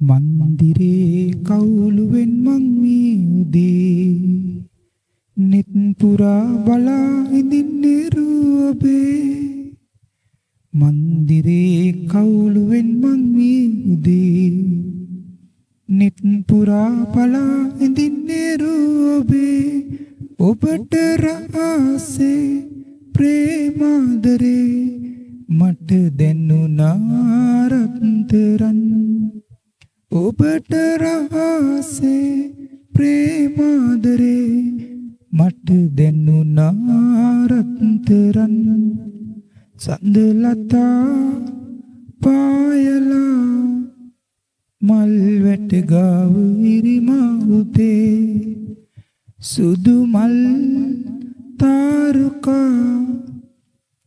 මන්දිරේ කවුළුවෙන් මං මේ උදේ නිත් පුරා බලා ඉඳින්නේ රුවබේ මන්දිරේ කවුළුවෙන් මං මේ උදේ නිත් පුරා බලා ඉඳින්නේ රුවබේ ඔබට රාසේ ප්‍රේමාදරේ මට දැනුණා රත්තරන් ඔබට රහසේ ප්‍රේමාදරේ මට දැනුණා රත්තරන් සඳලතා පායලා මල් වැට ගාව ඉරිමවුතේ සුදු මල් තාරුකා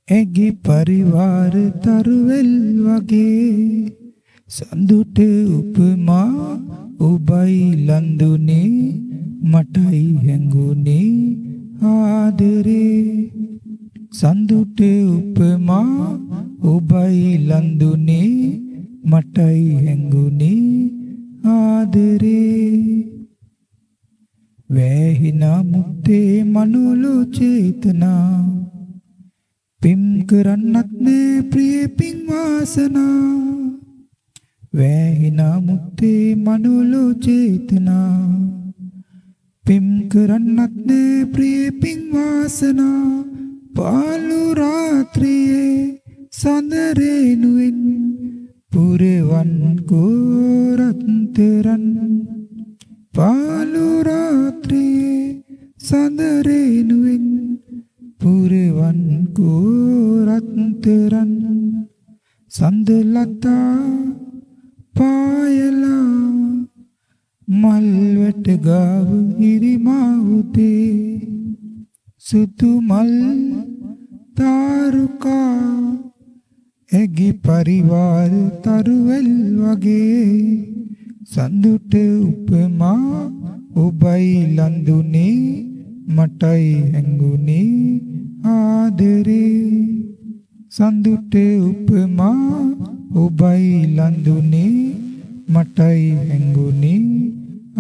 ඇගේ පරිවාර තරුවෙල් වගේ සඳුට උපමා ඔබයි ලඳුනේ මටයි හැඟුනේ ආදරේ සඳුට උපමා ඔබයි ලඳුනේ මටයි හැඟුනේ ආදරේ වැහිනා මුත්තේ මනෝලෝ චේතනා පිම් කරන්නත් නෑ ප්‍රිය පින් වාසනා වැහිනා මුත්තේ මනෝලෝ චේතනා පිම් කරන්නත් නෑ ප්‍රිය පින් වාසනා පාලු රාත්‍රියේ සඳරේනුවෙන් පුරවන් කෝරත්තරන් පාලු රාත්‍රියේ සඳරේනුවෙන් පුරවන් කෝරත්තරන් සඳලතා පායලා මල් වැට ගාව ඉරිමවුතේ සුදු මල් තාරුකා ඇගේ පරිවාර තරුවෙල් වගේ සඳුට උපමා ඔබයි ලඳුනේ මටයි හැඟුනේ ආදරේ සඳුට උපමා ඔබයි ලඳුනේ මටයි හැඟුනේ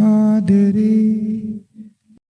ආදරේ